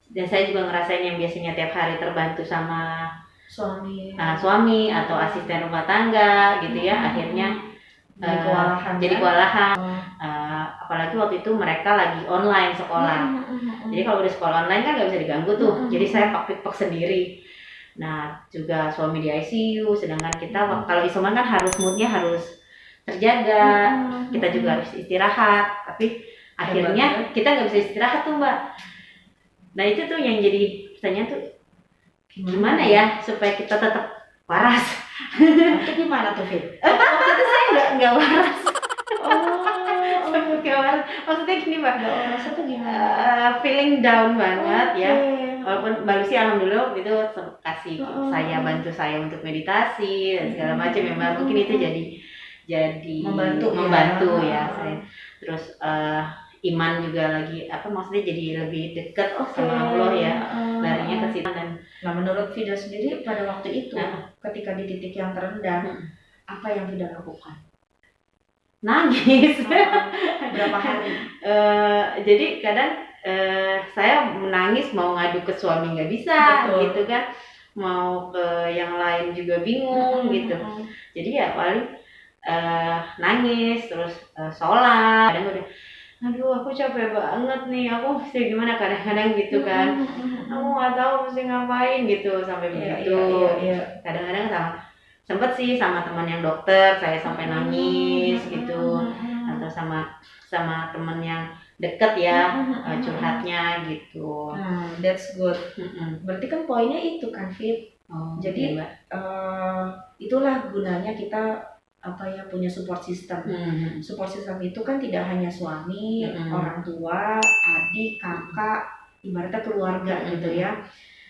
Dan saya juga ngerasain yang biasanya tiap hari terbantu sama suami atau asisten rumah tangga gitu ya, akhirnya jadi kewalahan. Apalagi waktu itu mereka lagi online sekolah. Jadi kalau udah sekolah online kan nggak bisa diganggu tuh. Jadi saya pak sendiri. Nah juga suami di ICU, sedangkan kita kalau isoman kan harus moodnya harus terjaga, kita juga harus istirahat. Tapi akhirnya kita nggak bisa istirahat tuh Mbak. Nah itu tuh yang jadi pertanyaan tuh, gimana ya supaya kita tetap waras? Itu gimana tuh Fit? Waktu itu saya nggak waras. Nggak waras. Maksudnya gini Mbak, nggak waras itu gimana? Feeling down banget ya. Walaupun Mbak Lucy alhamdulillah itu kasih bantu saya untuk meditasi dan segala macam. Memang mungkin itu jadi membantu ya saya. Terus iman juga lagi maksudnya jadi lebih dekat sama Allah ya, larinya ke situ. Dan nah menurut Vida sendiri pada waktu itu ketika di titik yang terendah apa yang Vida lakukan? Nangis. Berapa hari? Jadi kadang saya menangis, mau ngadu ke suami nggak bisa. Betul. Gitu kan, mau ke yang lain juga bingung gitu. Jadi ya paling nangis, terus sholat. Kadang udah, aduh aku capek banget nih, aku mesti gimana, kadang-kadang gitu kan. Aku nggak tahu mesti ngapain gitu, sampai begitu. Iya. Kadang-kadang sempet sih sama teman yang dokter saya sampai nangis gitu, atau sama teman yang deket ya curhatnya gitu. That's good. Berarti kan poinnya itu kan Fit. Jadi itulah gunanya kita punya support system. Support system itu kan tidak hanya suami, orang tua, adik, kakak, ibaratnya keluarga gitu ya.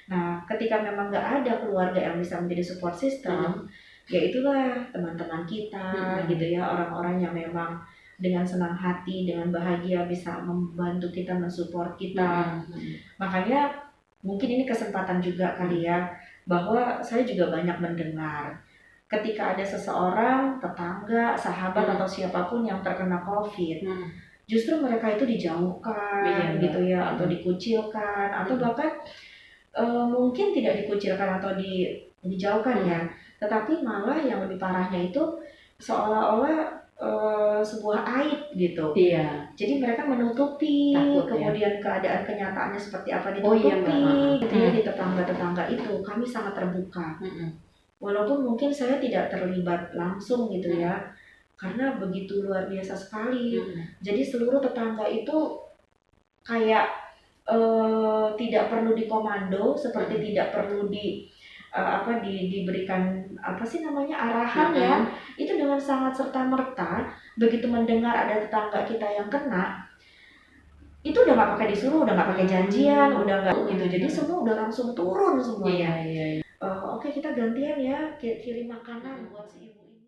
Nah, ketika memang nggak ada keluarga yang bisa menjadi support system, ya itulah teman-teman kita gitu ya, orang-orang yang memang dengan senang hati, dengan bahagia bisa membantu kita, mensupport kita. Makanya mungkin ini kesempatan juga kali ya, bahwa saya juga banyak mendengar ketika ada seseorang, tetangga, sahabat atau siapapun yang terkena COVID, justru mereka itu dijauhkan gitu ya, atau dikucilkan, atau bahkan mungkin tidak dikucilkan atau dijauhkan ya, tetapi malah yang lebih parahnya itu seolah-olah sebuah aib gitu. Iya. Jadi mereka menutupi. Takut, kemudian keadaan kenyataannya seperti apa ditutupi. Gitu ya, di tetangga-tetangga itu kami sangat terbuka. Walaupun mungkin saya tidak terlibat langsung gitu ya, karena begitu luar biasa sekali. Jadi seluruh tetangga itu kayak tidak perlu dikomando, seperti tidak perlu diberikan arahan ya. Itu dengan sangat serta-merta begitu mendengar ada tetangga kita yang kena, itu udah nggak pakai disuruh, udah nggak pakai janjian, udah nggak gitu. Jadi semua udah langsung turun semuanya. Iya. Oke, kita gantian ya, kirim makanan buat si ibu ini.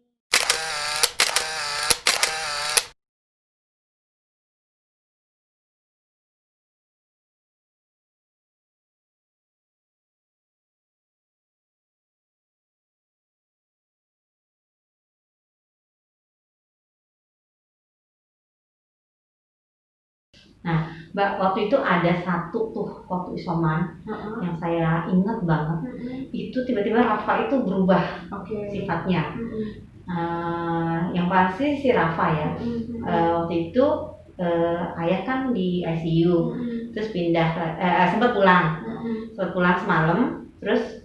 Nah, Mbak, waktu itu ada satu tuh waktu isoman yang saya ingat banget. Itu tiba-tiba Rafa itu berubah sifatnya. Yang pasti si Rafa ya. Waktu itu ayah kan di ICU, terus pindah, sempat pulang semalam, terus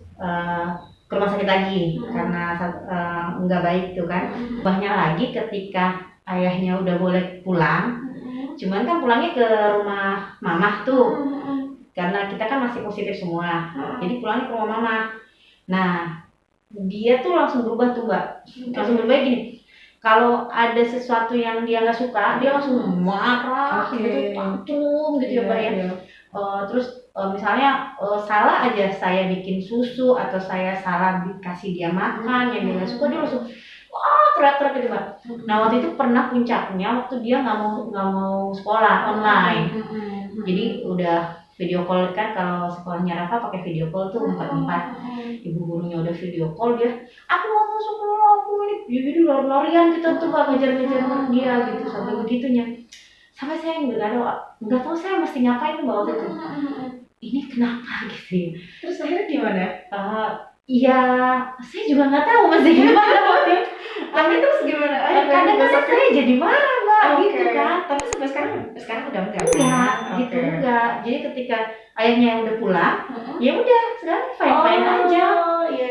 ke rumah sakit lagi karena nggak baik tuh kan. Ubahnya lagi ketika ayahnya udah boleh pulang. Cuman kan pulangnya ke rumah mamah tuh, karena kita kan masih positif semua, jadi pulangnya ke rumah mamah. Nah, dia tuh langsung berubah tuh Mbak, langsung berubah gini. Kalau ada sesuatu yang dia nggak suka, dia langsung marah, gitu, tantrum gitu ya Mbak ya. Terus misalnya salah aja saya bikin susu atau saya salah kasih dia makan yang dia nggak suka, dia langsung teriak-teriak gitu Mbak. Nah waktu itu pernah puncaknya waktu dia nggak mau sekolah online. Jadi udah video call kan, kalau sekolahnya Rafa pakai video call tuh 4-4. Ibu gurunya udah video call, dia aku mau sekolah, aku ini jadi lari-larian gitu tuh Mbak, ngejar-ngejar dia gitu sampai begitunya. Sampai saya nggak tahu saya mesti ngapain Mbak waktu itu. ini kenapa gitu ya. Terus akhirnya gimana? Ya saya juga nggak tahu masih gimana waktu itu. Tapi terus gimana? Kadang-kadang saya jadi marah mbak, gitu kan. Tapi sampai sekarang udah enggak. Gitu enggak. Jadi ketika ayahnya yang udah pulang, ya udah sekarang fine aja. Iya.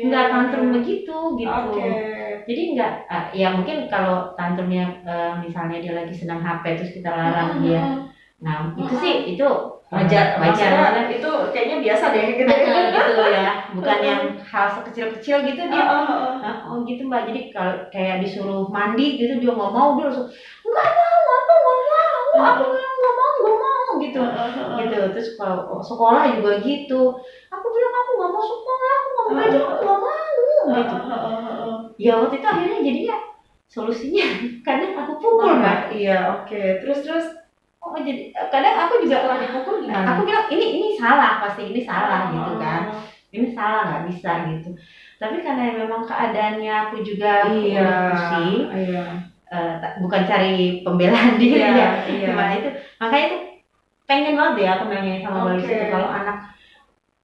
Nggak tantrum begitu gitu. Jadi enggak, ya mungkin kalau tantrumnya misalnya dia lagi senang HP terus kita larang dia. Nah itu sih itu wajar. Itu kayaknya biasa deh gitu. Gitu ya, bukan yang hal sekecil-kecil gitu dia. Gitu mbak. Jadi kalau kayak disuruh mandi gitu dia nggak mau, dia langsung nggak mau gitu. Terus kalau sekolah juga gitu, aku bilang aku nggak mau sekolah, aku nggak mau belajar, aku nggak mau gitu. Ya waktu itu akhirnya jadinya solusinya kadang aku pukul mbak. Terus jadi kadang aku juga setelah dipukul gimana? Aku bilang ini salah, pasti ini salah gitu kan. Ini salah, nggak bisa gitu. Tapi karena memang keadaannya aku juga pusing, bukan cari pembelaan diri ya. Makanya itu pengen banget ya aku nanya sama Balis itu kalau anak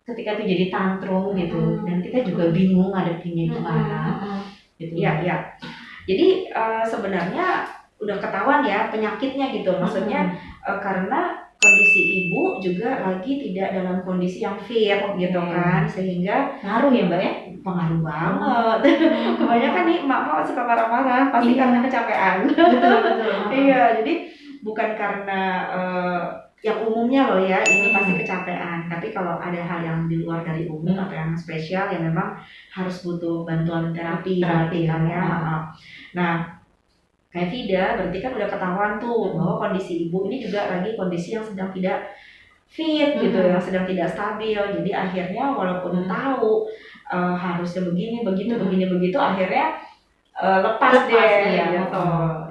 ketika itu jadi tantrum gitu, dan kita juga bingung ngadepinnya gimana. Gitu. Iya. Jadi sebenarnya udah ketahuan ya penyakitnya gitu, maksudnya karena kondisi ibu juga lagi tidak dalam kondisi yang fit gitu kan, sehingga ngaruh ya mbak ya. Pengaruh banget. Kebanyakan nih emak-emak suka marah-marah pasti karena kecapean. Betul. Iya, jadi bukan karena yang umumnya loh ya, ini pasti kecapean. Tapi kalau ada hal yang di luar dari umum atau yang spesial ya memang harus butuh bantuan terapi kan ya. Nah, kayak Vida berarti kan udah ketahuan tuh bahwa kondisi ibu ini juga lagi kondisi yang sedang tidak fit gitu, yang sedang tidak stabil. Jadi akhirnya walaupun tahu harusnya begitu, akhirnya lepas deh gitu.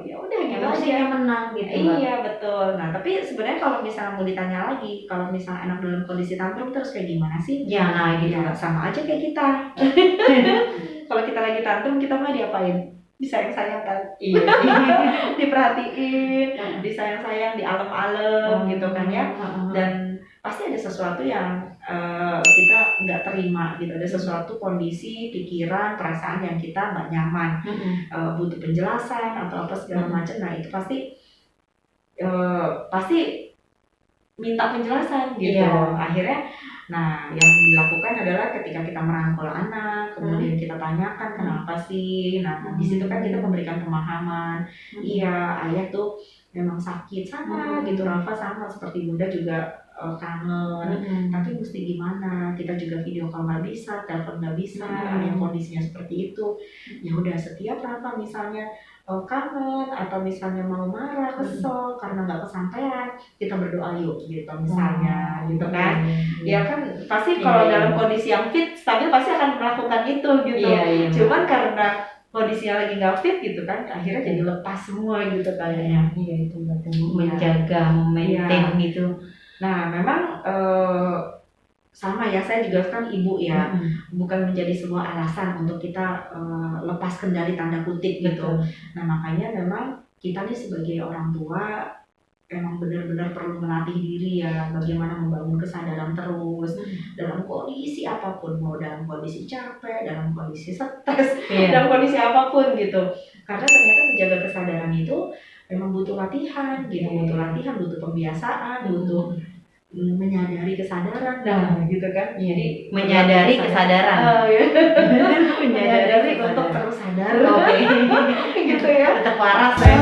Ya udah gitu aja, menang gitu. Iya betul. Nah tapi sebenarnya kalau misalnya mau ditanya lagi, kalau misalnya anak dalam kondisi tantrum terus kayak gimana sih? Ya gitu. Sama aja kayak kita. Kalau kita lagi tantrum kita mah diapain? Disayang-sayang kan? Iya. Diperhatiin, disayang-sayang, dialem-alem gitu kan ya. Dan pasti ada sesuatu yang kita nggak terima gitu, ada sesuatu kondisi, pikiran, perasaan yang kita nggak nyaman, butuh penjelasan atau apa segala macam. Nah itu pasti minta penjelasan gitu. Akhirnya, nah yang dilakukan adalah ketika kita merangkul anak, kemudian kita tanyakan kenapa sih. Nah di situ kan kita memberikan pemahaman. Iya, ayah tuh memang sakit sama gitu, Rafa sama seperti bunda juga kangen. Tapi mesti gimana? Kita juga video call nggak bisa, telepon nggak bisa, yang kondisinya seperti itu. Ya udah, setiap Rafa misalnya kangen atau misalnya mau marah, kesel karena nggak kesampaian, kita berdoa yuk gitu misalnya, gitu kan. Ya kan pasti kalau dalam kondisi yang fit, stabil pasti akan melakukan itu gitu. Cuman karena kondisinya lagi nggak fit gitu kan, akhirnya jadi lepas semua gitu kayaknya. Iya itu betul, menjaga, maintain gitu. Nah memang sama ya, saya juga kan ibu ya, bukan menjadi sebuah alasan untuk kita lepas kendali tanda kutip gitu. Nah makanya memang kita nih sebagai orang tua emang benar-benar perlu melatih diri ya, bagaimana membangun kesadaran terus dalam kondisi apapun, mau dalam kondisi capek, dalam kondisi stres, dalam kondisi apapun gitu. Karena ternyata menjaga kesadaran itu memang butuh latihan gitu, butuh pembiasaan, butuh menyadari kesadaran gitu kan. Jadi menyadari kesadaran. Menyadari untuk terus sadar. Oke. Gitu ya. Tetap waras ya.